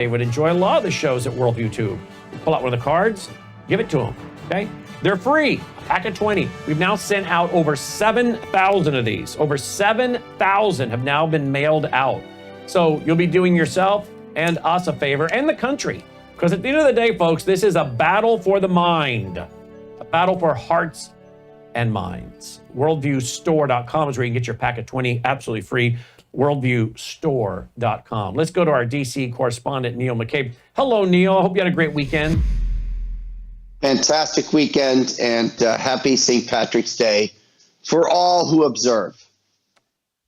They would enjoy a lot of the shows at Worldview too. Pull out one of the cards, give it to them, okay? They're free, a pack of 20. We've now sent out over 7,000 of these. Over 7,000 have now been mailed out. So you'll be doing yourself and us a favor, and the country. Because at the end of the day, folks, this is a battle for the mind, a battle for hearts and minds. Worldviewstore.com is where you can get your pack of 20 absolutely free. Worldviewstore.com. Let's go to our DC correspondent, Neil McCabe. Hello, Neil. I hope you had a great weekend. Fantastic weekend, and happy St. Patrick's Day for all who observe.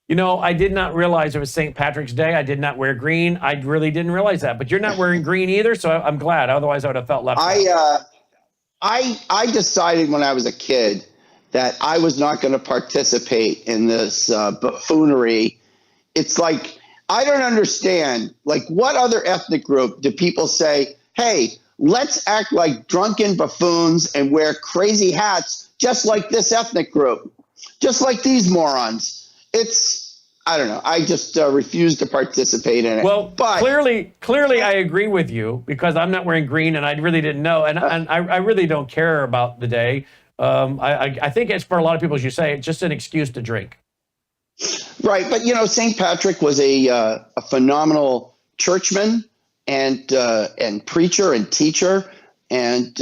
You know, I did not realize it was St. Patrick's Day. I did not wear green. I really didn't realize that. But you're not wearing green either, so I'm glad. Otherwise, I would have felt left out. I decided when I was a kid that I was not going to participate in this buffoonery. It's like, I don't understand. Like, what other ethnic group do people say, hey, let's act like drunken buffoons and wear crazy hats just like this ethnic group, just like these morons? I don't know. I just refuse to participate in it. Well, but clearly I agree with you, because I'm not wearing green and I really didn't know. And I really don't care about the day. I think it's, for a lot of people, as you say, it's just an excuse to drink. Right. But, you know, St. Patrick was a phenomenal churchman and preacher and teacher. And,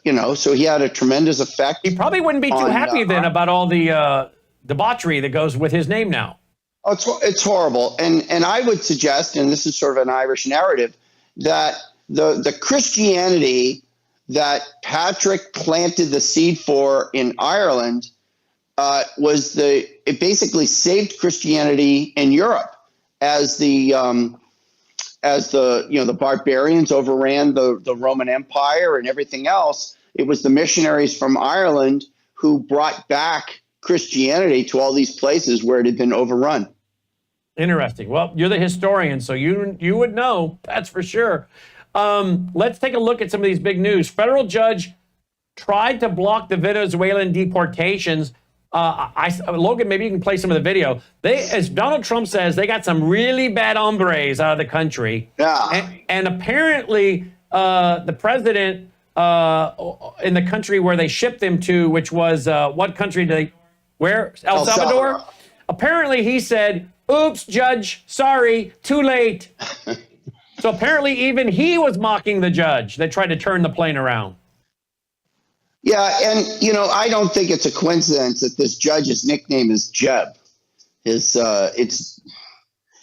you know, so he had a tremendous effect. He probably wouldn't be too happy then about all the debauchery that goes with his name now. Oh, it's horrible. And I would suggest, and this is sort of an Irish narrative, that the Christianity that Patrick planted the seed for in Ireland it basically saved Christianity in Europe as the barbarians overran the Roman Empire and everything else. It was the missionaries from Ireland who brought back Christianity to all these places where it had been overrun. Interesting. Well, you're the historian, so you would know, that's for sure. Let's take a look at some of these big news. Federal judge tried to block the Venezuelan deportations. Logan, maybe you can play some of the video. As Donald Trump says, they got some really bad hombres out of the country. Yeah. And apparently the president in the country where they shipped them to, which was what country where? El Salvador? Apparently he said, oops, judge, sorry, too late. So apparently even he was mocking the judge that tried to turn the plane around. Yeah, and, you know, I don't think it's a coincidence that this judge's nickname is Jeb. It's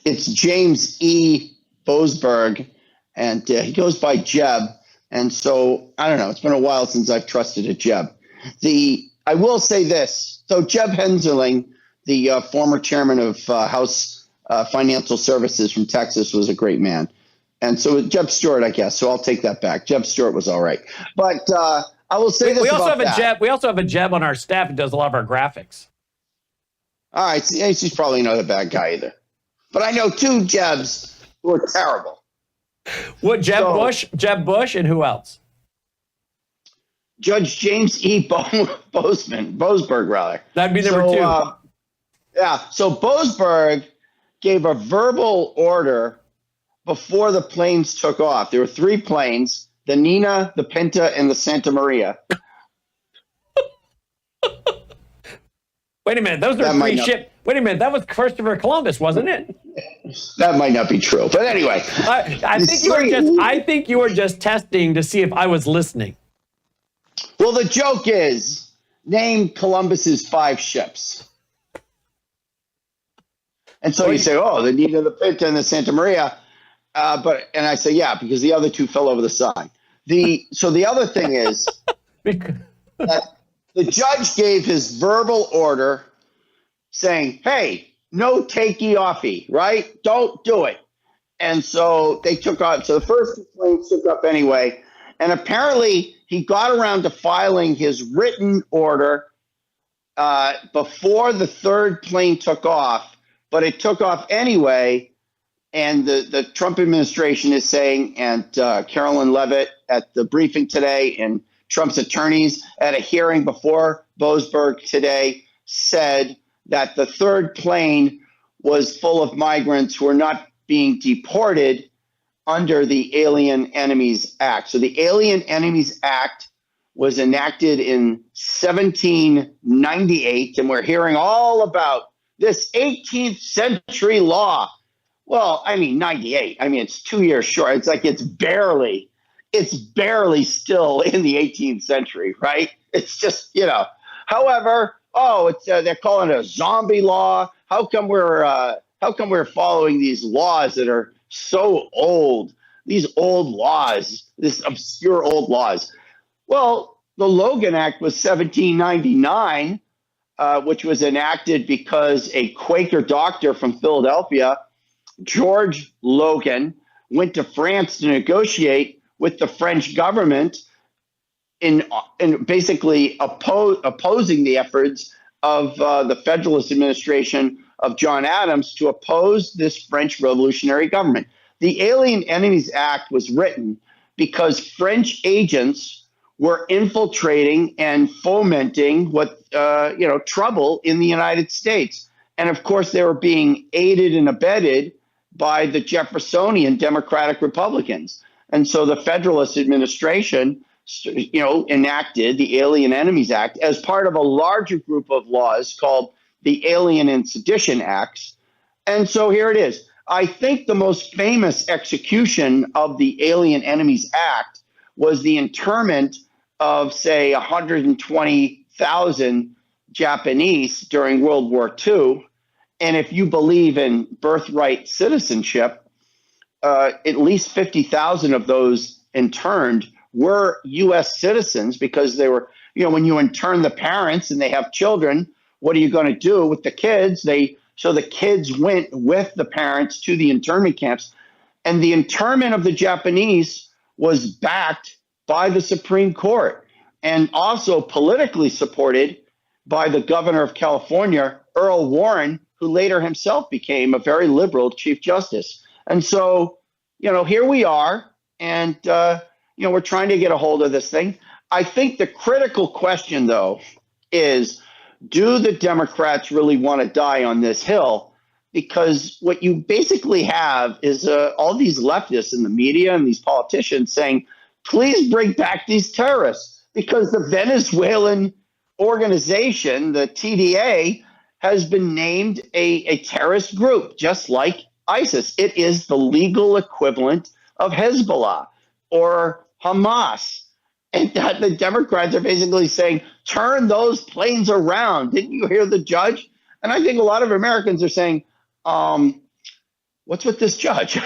James E. Boasberg, and he goes by Jeb. And so, I don't know, it's been a while since I've trusted a Jeb. I will say this. So Jeb Hensarling, the former chairman of House Financial Services from Texas, was a great man. And so Jeb Stewart, I guess. So I'll take that back. Jeb Stewart was all right. But I will say this we also about have a Jeb. We also have a Jeb on our staff who does a lot of our graphics. All right. He's probably not a bad guy either. But I know two Jebs who are terrible. What, Jeb Bush, and who else? Judge James E. Boasberg, rather. That'd be number two. Yeah. So Boasberg gave a verbal order before the planes took off. There were three planes: the Nina, the Pinta, and the Santa Maria. Wait a minute, those are three ships. Wait a minute, that was Christopher Columbus, wasn't it? That might not be true, but anyway. I think you were just testing to see if I was listening. Well, the joke is, name Columbus's 5 ships. And so you say, oh, the Nina, the Pinta, and the Santa Maria. And I say, yeah, because the other 2 fell over the side. So the other thing is that the judge gave his verbal order saying, hey, no takey-offy, right? Don't do it. And so they took off. So the first 2 planes took up anyway. And apparently he got around to filing his written order before the 3rd plane took off. But it took off anyway. And the Trump administration is saying, and Carolyn Levitt at the briefing today, and Trump's attorneys at a hearing before Boasberg today said that the 3rd plane was full of migrants who were not being deported, under the Alien Enemies Act. So the Alien Enemies Act was enacted in 1798, and we're hearing all about this 18th century law. Well, I mean, 98. I mean, it's 2 years short. It's like it's barely still in the 18th century, right? It's just, However, they're calling it a zombie law. How come we're following these laws that are so old? These old laws, this obscure old laws. Well, the Logan Act was 1799, which was enacted because a Quaker doctor from Philadelphia, George Logan, went to France to negotiate with the French government in basically opposing the efforts of the Federalist administration of John Adams to oppose this French revolutionary government. The Alien Enemies Act was written because French agents were infiltrating and fomenting trouble in the United States. And of course, they were being aided and abetted by the Jeffersonian Democratic Republicans. And so the Federalist administration, enacted the Alien Enemies Act as part of a larger group of laws called the Alien and Sedition Acts. And so here it is. I think the most famous execution of the Alien Enemies Act was the internment of, say, 120,000 Japanese during World War II. And if you believe in birthright citizenship, at least 50,000 of those interned were U.S. citizens because they were, when you intern the parents and they have children, what are you going to do with the kids? So the kids went with the parents to the internment camps. And the internment of the Japanese was backed by the Supreme Court and also politically supported by the governor of California, Earl Warren, who later himself became a very liberal Chief Justice. And so, here we are, and, we're trying to get a hold of this thing. I think the critical question, though, is do the Democrats really want to die on this hill? Because what you basically have is all these leftists in the media and these politicians saying, please bring back these terrorists, because the Venezuelan organization, the TDA, has been named a terrorist group, just like ISIS. It is the legal equivalent of Hezbollah or Hamas. And that the Democrats are basically saying, turn those planes around. Didn't you hear the judge? And I think a lot of Americans are saying, what's with this judge?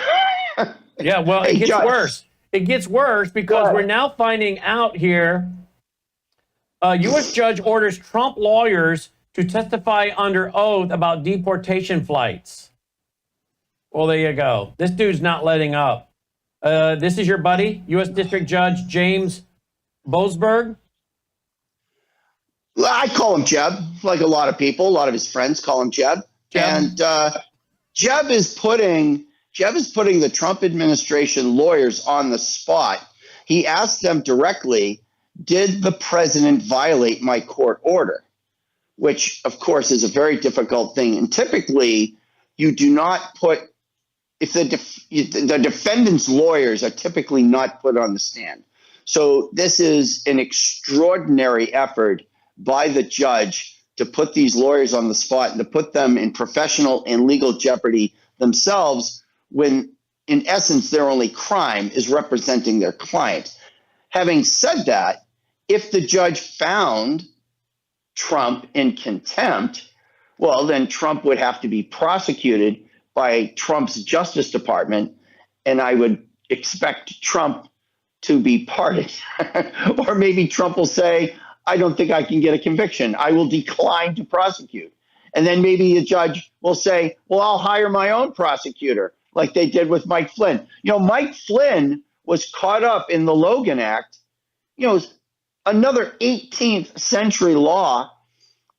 Yeah, well, it gets worse. It gets worse because we're now finding out here, U.S. judge orders Trump lawyers to testify under oath about deportation flights. Well, there you go. This dude's not letting up. This is your buddy, U.S. District Judge James Boasberg? I call him Jeb, like a lot of people. A lot of his friends call him Jeb. And Jeb is putting the Trump administration lawyers on the spot. He asked them directly, did the president violate my court order? Which, of course, is a very difficult thing. And typically, you do not put, if the defendant's lawyers are typically not put on the stand. So this is an extraordinary effort by the judge to put these lawyers on the spot and to put them in professional and legal jeopardy themselves when, in essence, their only crime is representing their client. Having said that, if the judge found Trump in contempt, well, then Trump would have to be prosecuted by Trump's Justice Department, and I would expect Trump to be pardoned. Or maybe Trump will say, I don't think I can get a conviction. I will decline to prosecute. And then maybe a judge will say, well, I'll hire my own prosecutor, like they did with Mike Flynn. Mike Flynn was caught up in the Logan Act, another 18th century law.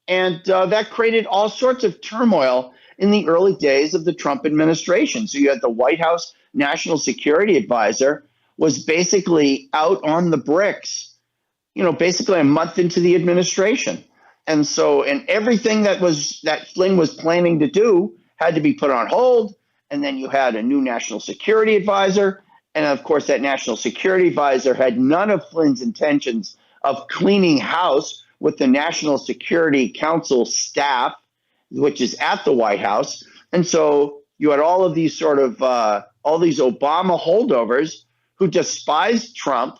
And that created all sorts of turmoil in the early days of the Trump administration. So you had the White House National Security Advisor was basically out on the bricks, basically a month into the administration. And so, and everything that Flynn was planning to do had to be put on hold. And then you had a new national security advisor. And of course, that national security advisor had none of Flynn's intentions of cleaning house with the National Security Council staff, which is at the White House. And so you had all of these sort of all these Obama holdovers who despised Trump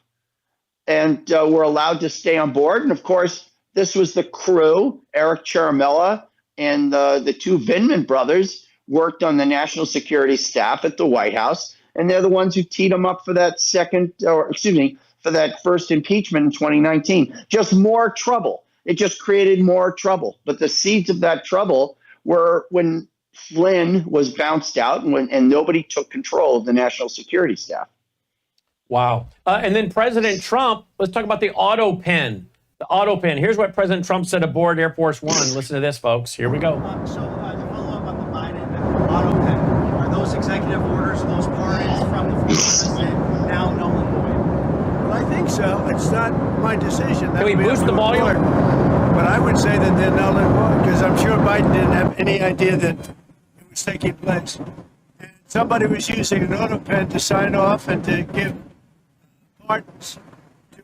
and were allowed to stay on board. And of course, this was the crew. Eric Ciaramella and the two Vindman brothers worked on the national security staff at the White House. And they're the ones who teed him up for that for that first impeachment in 2019. Just more trouble. It just created more trouble. But the seeds of that trouble were when Flynn was bounced out and nobody took control of the national security staff. Wow. And then President Trump, let's talk about the Autopen. The Autopen. Here's what President Trump said aboard Air Force One. Listen to this, folks. Here we go. So to follow up on the Biden Autopen, are those executive orders, those pardons from the former president now null and void? Well, I think so. It's not my decision. Can we boost the volume? But I would say that they're null and void because I'm sure Biden didn't have any idea that it was taking place. And somebody was using an Autopen to sign off and to give pardons.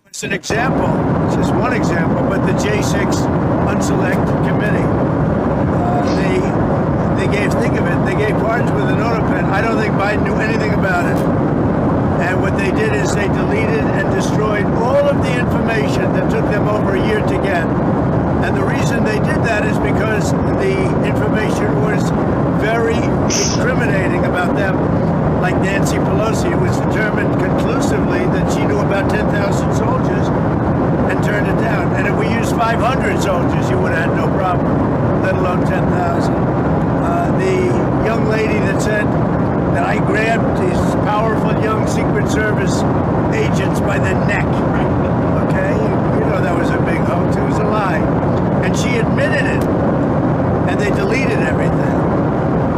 It's an example, it's just one example, but the J6 Unselect Committee, they gave pardons with an Autopen. I don't think Biden knew anything about it. And what they did is they deleted and destroyed all of the information that took them over a year to get. And the reason they did that is because the information was very incriminating about them. Like Nancy Pelosi, it was determined conclusively that she knew about 10,000 soldiers and turned it down. And if we used 500 soldiers, you would have had no problem, let alone 10,000. The young lady that said that I grabbed these powerful young Secret Service agents by the neck, okay? You know that was a big hoax. It was a lie. And she admitted it. And they deleted everything.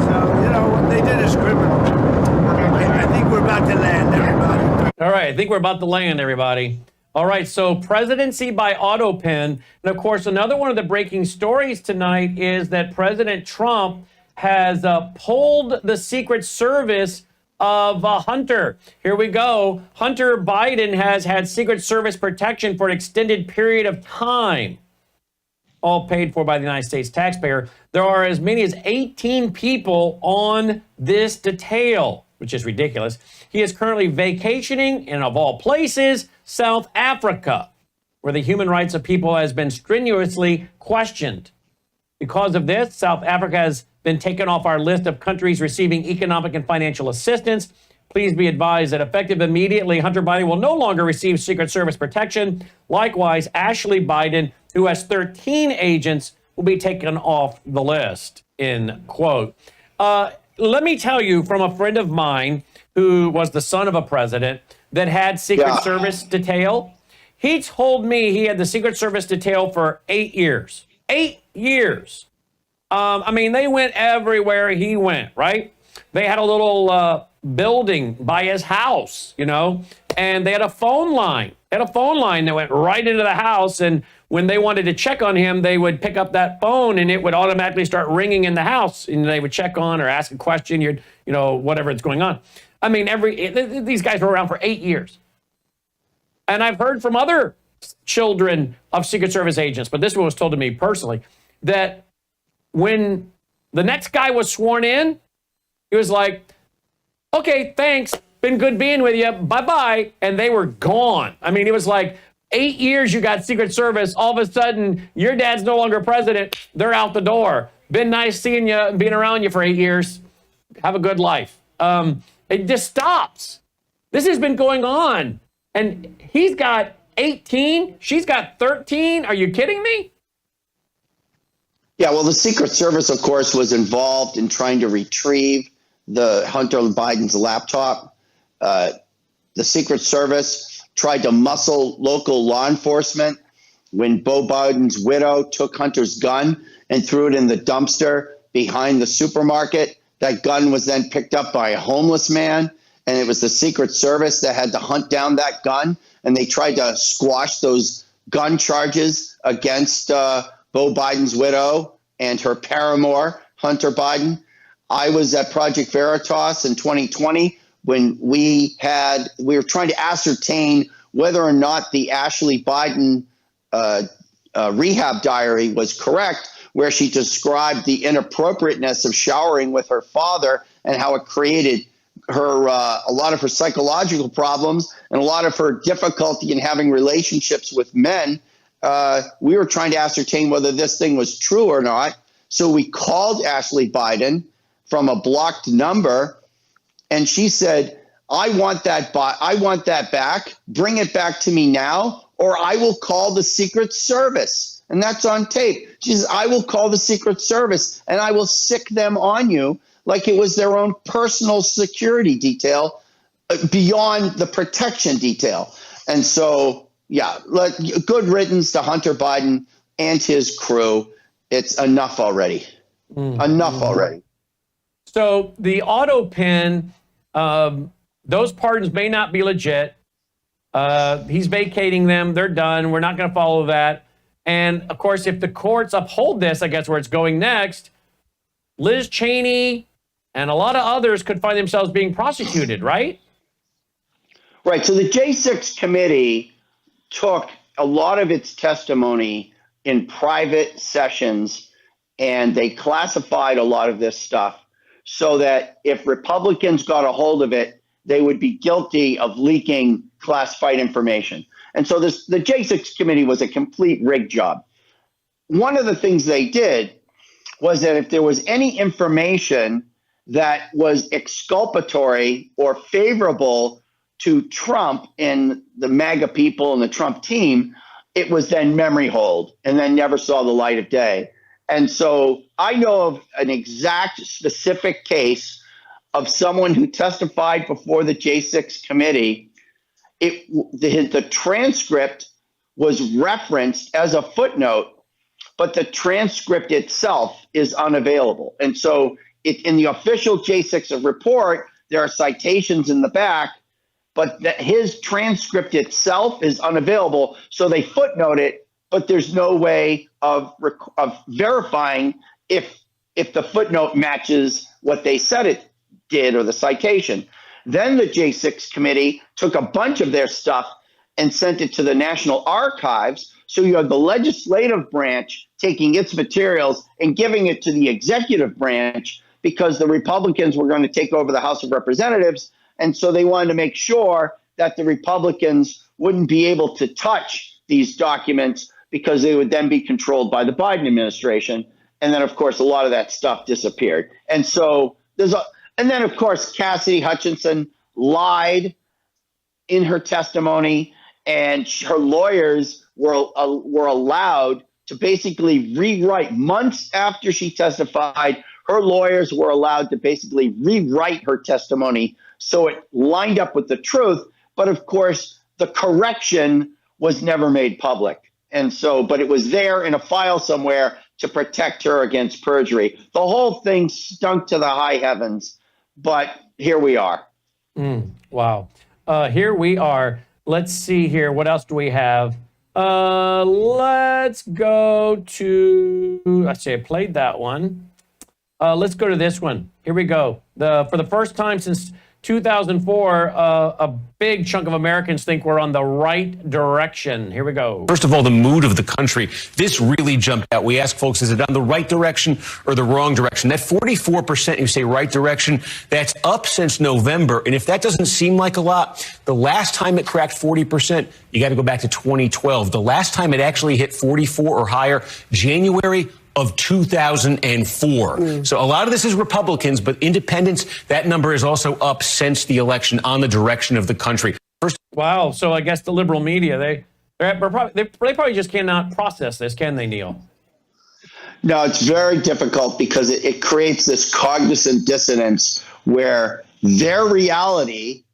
So, you know, what they did is criminal. I think we're about to land, everybody. All right, I think we're about to land, everybody. All right, so presidency by Autopen. And of course, another one of the breaking stories tonight is that President Trump has pulled the Secret Service of Hunter. Here we go. Hunter Biden has had Secret Service protection for an extended period of time, all paid for by the United States taxpayer. There are as many as 18 people on this detail, which is ridiculous. He is currently vacationing in, of all places, South Africa, where the human rights of people has been strenuously questioned. Because of this, South Africa has been taken off our list of countries receiving economic and financial assistance. Please be advised that effective immediately, Hunter Biden will no longer receive Secret Service protection. Likewise, Ashley Biden, who has 13 agents, will be taken off the list, end quote. Let me tell you from a friend of mine who was the son of a president that had Secret Service detail. He told me he had the Secret Service detail for 8 years. 8 years. I mean, they went everywhere he went, right? They had a little building by his house, you know, and they had a phone line. They had a phone line that went right into the house, and when they wanted to check on him, they would pick up that phone, and it would automatically start ringing in the house, and they would check on or ask a question, you know, whatever is going on. I mean, these guys were around for 8 years. And I've heard from other children of Secret Service agents, but this one was told to me personally, that when the next guy was sworn in, he was like, okay, thanks, been good being with you, bye-bye, and they were gone. I mean, it was like 8 years you got Secret Service, all of a sudden, your dad's no longer president, they're out the door. Been nice seeing you and being around you for 8 years. Have a good life. It just stops. This has been going on, and he's got 18, she's got 13. Are you kidding me? Yeah, well, the Secret Service, of course, was involved in trying to retrieve the Hunter Biden's laptop. The Secret Service tried to muscle local law enforcement when Beau Biden's widow took Hunter's gun and threw it in the dumpster behind the supermarket. That gun was then picked up by a homeless man, and it was the Secret Service that had to hunt down that gun, and they tried to squash those gun charges against Beau Biden's widow and her paramour, Hunter Biden. I was at Project Veritas in 2020 when we were trying to ascertain whether or not the Ashley Biden rehab diary was correct, where she described the inappropriateness of showering with her father and how it created her a lot of her psychological problems and a lot of her difficulty in having relationships with men. We were trying to ascertain whether this thing was true or not. So we called Ashley Biden from a blocked number, and she said, I want that back. Bring it back to me now, or I will call the Secret Service. And that's on tape. She says, I will call the Secret Service and I will sick them on you like it was their own personal security detail beyond the protection detail. And so, yeah, good riddance to Hunter Biden and his crew. It's enough already. Enough already. So the Autopen, those pardons may not be legit. He's vacating them. They're done. We're not going to follow that. And, of course, if the courts uphold this, I guess where it's going next, Liz Cheney and a lot of others could find themselves being prosecuted, right? Right. So the J6 committee took a lot of its testimony in private sessions, and they classified a lot of this stuff so that if Republicans got a hold of it, they would be guilty of leaking classified information. And so the J6 committee was a complete rig job. One of the things they did was that if there was any information that was exculpatory or favorable to Trump and the MAGA people and the Trump team, it was then memory hold and then never saw the light of day. And so I know of an exact specific case of someone who testified before the J6 committee. The transcript was referenced as a footnote, but the transcript itself is unavailable. And so in the official J6 report, there are citations in the back, but his transcript itself is unavailable. So they footnote it, but there's no way of verifying if the footnote matches what they said it did or the citation. Then the J6 committee took a bunch of their stuff and sent it to the National Archives. So you have the legislative branch taking its materials and giving it to the executive branch because the Republicans were going to take over the House of Representatives. And so they wanted to make sure that the Republicans wouldn't be able to touch these documents because they would then be controlled by the Biden administration. And then, of course, a lot of that stuff disappeared. And so and then, of course, Cassidy Hutchinson lied in her testimony, and her lawyers were allowed to basically rewrite months after she testified. Her lawyers were allowed to basically rewrite her testimony so it lined up with the truth. But of course, the correction was never made public. And so, but it was there in a file somewhere to protect her against perjury. The whole thing stunk to the high heavens, but here we are. Wow. Here we are. Let's see here. What else do we have? Let's go to, let's see, I played that one. Let's go to this one. Here we go. For the first time since 2004, a big chunk of Americans think we're on the right direction. Here we go. First of all, the mood of the country. This really jumped out. We asked folks, is it on the right direction or the wrong direction? That 44% who say right direction, that's up since November. And if that doesn't seem like a lot, the last time it cracked 40%, you got to go back to 2012. The last time it actually hit 44 or higher, January of 2004. So a lot of this is Republicans, but independents, that number is also up since the election on the direction of the country. Wow. So I guess the liberal media, they probably just cannot process this, can they, Neil? No, it's very difficult because it creates this cognizant dissonance where their reality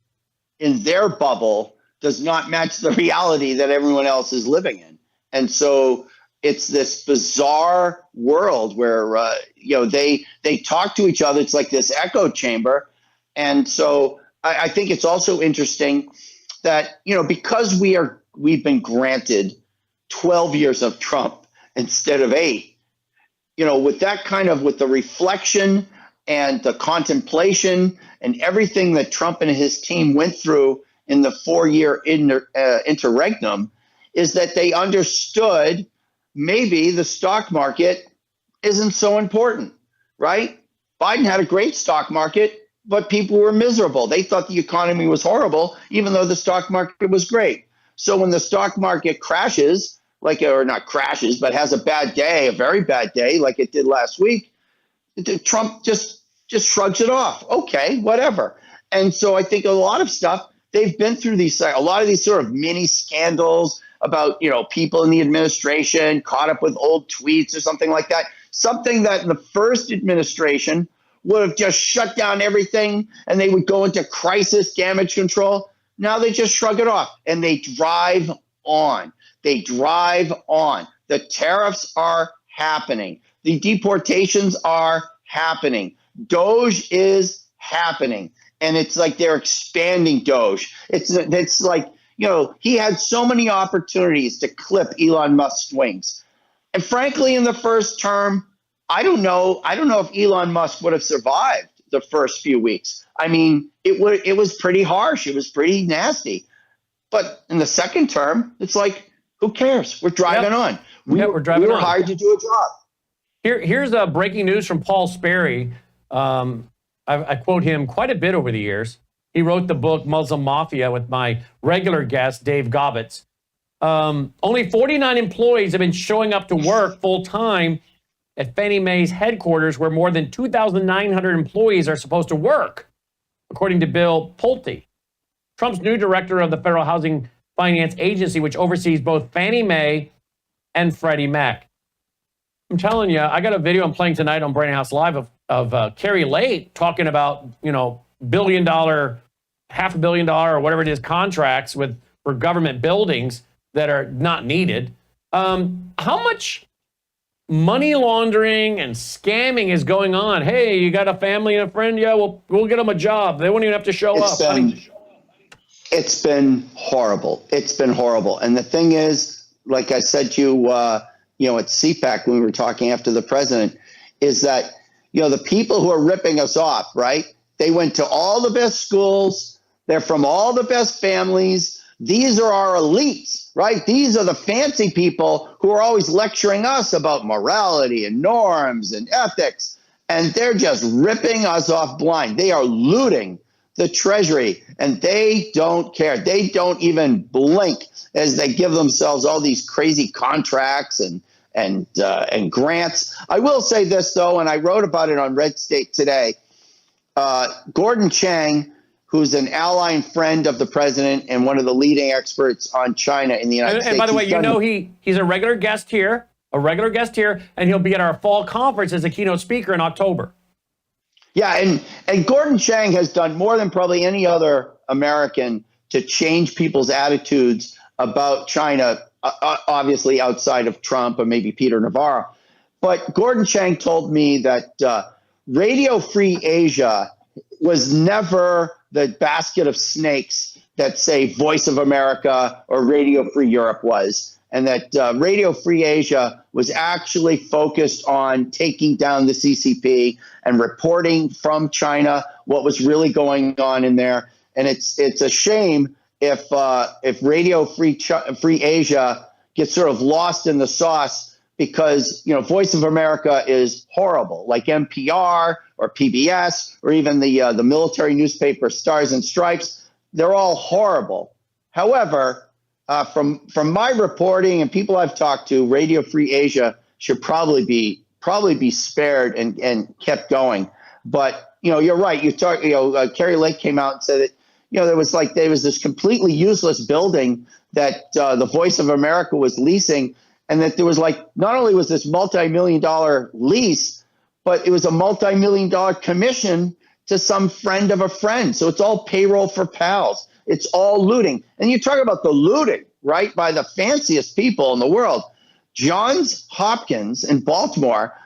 in their bubble does not match the reality that everyone else is living in. And so it's this bizarre world where, they talk to each other. It's like this echo chamber. And so I think it's also interesting that, because we've been granted 12 years of Trump instead of 8, with that with the reflection and the contemplation and everything that Trump and his team went through in the 4-year interregnum is that they understood maybe the stock market isn't so important, right? Biden had a great stock market, but people were miserable. They thought the economy was horrible, even though the stock market was great. So when the stock market crashes, or not crashes, but has a bad day, a very bad day, like it did last week, Trump just shrugs it off. Okay, whatever. And so I think a lot of stuff, they've been through a lot of these sort of mini scandals about, people in the administration caught up with old tweets or something like that. Something that in the first administration would have just shut down everything and they would go into crisis damage control. Now they just shrug it off and they drive on. They drive on. The tariffs are happening. The deportations are happening. Doge is happening. And it's like they're expanding Doge. It's like, he had so many opportunities to clip Elon Musk's wings. And frankly, in the first term, I don't know if Elon Musk would have survived the first few weeks. I mean, it was pretty harsh. It was pretty nasty. But in the second term, it's like, who cares? We're driving on. We're driving on. We were hired to do a job. Here's breaking news from Paul Sperry. I quote him quite a bit over the years. He wrote the book Muslim Mafia with my regular guest, Dave Gobbets. Only 49 employees have been showing up to work full time at Fannie Mae's headquarters, where more than 2,900 employees are supposed to work, according to Bill Pulte, Trump's new director of the Federal Housing Finance Agency, which oversees both Fannie Mae and Freddie Mac. I'm telling you, I got a video I'm playing tonight on Brandon House Live of Carrie Lake talking about, $1 billion, $500 million, or whatever it is, contracts for government buildings that are not needed. How much money laundering and scamming is going on? Hey, you got a family and a friend? Yeah, we'll get them a job. They won't even have to show up. It's been horrible. It's been horrible. And the thing is, like I said to you, at CPAC when we were talking after the president, is that, the people who are ripping us off, right? They went to all the best schools. They're from all the best families. These are our elites, right? These are the fancy people who are always lecturing us about morality and norms and ethics. And they're just ripping us off blind. They are looting the Treasury, and they don't care. They don't even blink as they give themselves all these crazy contracts and grants. I will say this, though, and I wrote about it on Red State today. Gordon Chang, who's an ally and friend of the president and one of the leading experts on China in the United States. And by the way, he's a regular guest here, and he'll be at our fall conference as a keynote speaker in October. Yeah, and Gordon Chang has done more than probably any other American to change people's attitudes about China, obviously outside of Trump or maybe Peter Navarro. But Gordon Chang told me that Radio Free Asia was never the basket of snakes that, say, Voice of America or Radio Free Europe was, and that Radio Free Asia was actually focused on taking down the CCP and reporting from China what was really going on in there. And it's a shame if Radio Free Asia gets sort of lost in the sauce, because Voice of America is horrible, like NPR or PBS or even the military newspaper Stars and Stripes. They're all horrible. However, from my reporting and people I've talked to, Radio Free Asia should probably be spared and kept going. But you're right. Carrie Lake came out and said that there was this completely useless building that the Voice of America was leasing, and that there was not only was this multi-million-dollar lease, but it was a multi-million-dollar commission to some friend of a friend. So it's all payroll for pals. It's all looting. And you talk about the looting, right, by the fanciest people in the world. Johns Hopkins in Baltimore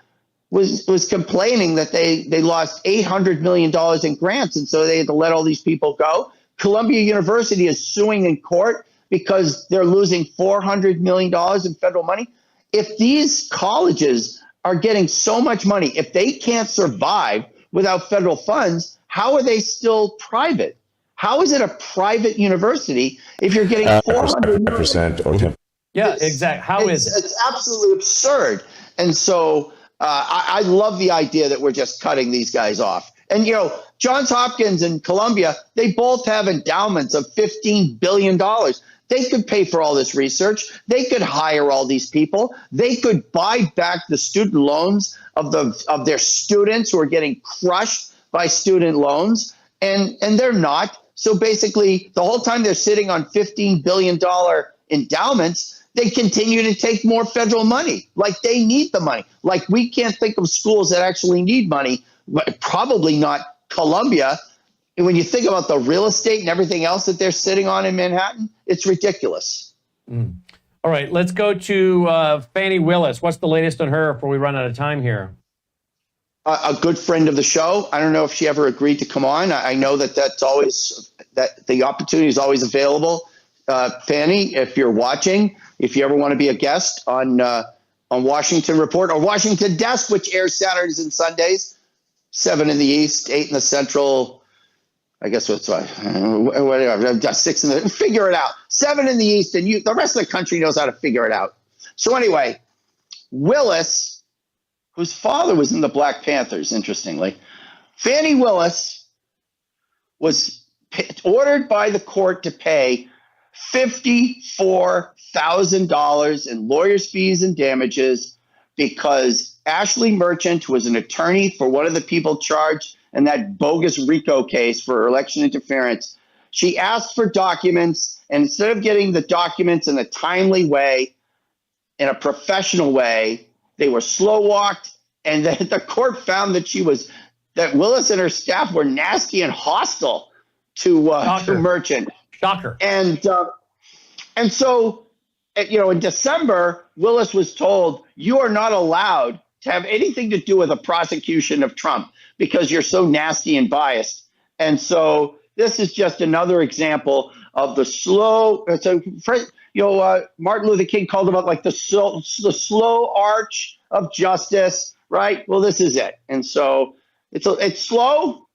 was complaining that they lost $800 million in grants, and so they had to let all these people go. Columbia University is suing in court because they're losing $400 million in federal money. If these colleges are getting so much money, if they can't survive without federal funds, how are they still private? How is it a private university if you're getting 400% or 10%? Yeah, exactly. How is it? It's absolutely absurd. And so I love the idea that we're just cutting these guys off. And, you know, Johns Hopkins and Columbia, they both have endowments of $15 billion. They could pay for all this research. They could hire all these people. They could buy back the student loans of their students who are getting crushed by student loans, and they're not. So basically, the whole time they're sitting on $15 billion endowments, they continue to take more federal money. Like they need the money. Like we can't think of schools that actually need money, but probably not Columbia. And when you think about the real estate and everything else that they're sitting on in Manhattan, it's ridiculous. All right, let's go to Fani Willis. What's the latest on her before we run out of time here? A good friend of the show. I don't know if she ever agreed to come on. I know that's always that the opportunity is always available. Fani, if you're watching, if you ever want to be a guest on Washington Report or Washington Desk, which airs Saturdays and Sundays, 7 in the East, 8 in the Central. I guess what's whatever. 6 in the. Figure it out. 7 in the East, and the rest of the country knows how to figure it out. So anyway, Willis, whose father was in the Black Panthers, interestingly, Fani Willis was ordered by the court to pay $54,000 in lawyers' fees and damages because Ashley Merchant was an attorney for one of the people charged in that bogus RICO case for election interference. She asked for documents, and instead of getting the documents in a timely way, in a professional way, they were slow walked, and the court found that Willis and her staff were nasty and hostile to Merchant. Shocker. And so, you know, in December, Willis was told, you are not allowed to have anything to do with a prosecution of Trump because you're so nasty and biased. And so this is just another example of the slow, Martin Luther King called it like the slow arch of justice, right? Well, this is it. And so it's slow.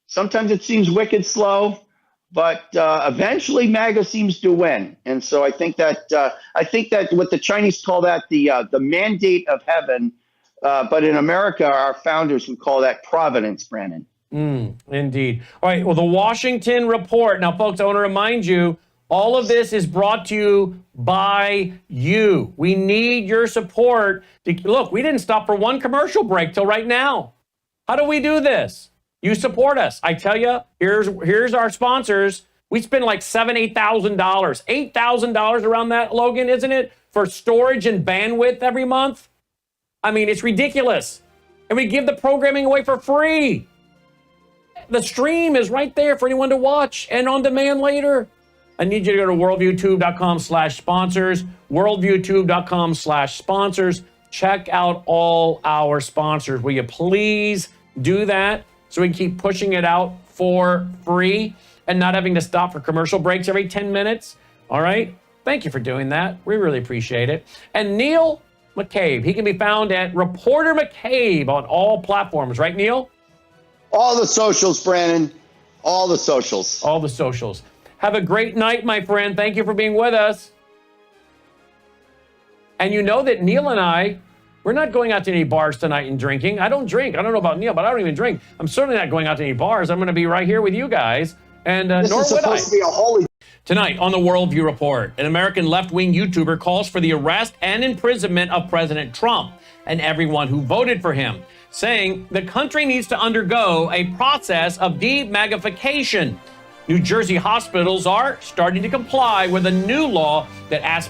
Sometimes it seems wicked slow, but eventually MAGA seems to win. And so I think that what the Chinese call that the mandate of heaven, but in America, our founders would call that providence, Brandon. Indeed. All right. Well, the Washington Report. Now, folks, I want to remind you, all of this is brought to you by you. We need your support. Look, we didn't stop for one commercial break till right now. How do we do this? You support us. I tell you, here's our sponsors. We spend like $7,000, $8,000, $8,000 around that, Logan, isn't it? For storage and bandwidth every month. I mean, it's ridiculous. And we give the programming away for free. The stream is right there for anyone to watch and on demand later. I need you to go to worldviewtube.com/sponsors, worldviewtube.com/sponsors. Check out all our sponsors. Will you please do that so we can keep pushing it out for free and not having to stop for commercial breaks every 10 minutes? All right? Thank you for doing that. We really appreciate it. And Neil McCabe, he can be found at Reporter McCabe on all platforms, right, Neil? All the socials, Brandon. All the socials. All the socials. Have a great night, my friend. Thank you for being with us. And you know that Neil and I, we're not going out to any bars tonight and drinking. I don't drink. I don't know about Neil, but I don't even drink. I'm certainly not going out to any bars. I'm going to be right here with you guys. And this nor is would supposed I. to be a holy. Tonight on the Worldview Report, an American left-wing YouTuber calls for the arrest and imprisonment of President Trump and everyone who voted for him, saying the country needs to undergo a process of de-MAGification. New Jersey hospitals are starting to comply with a new law that asks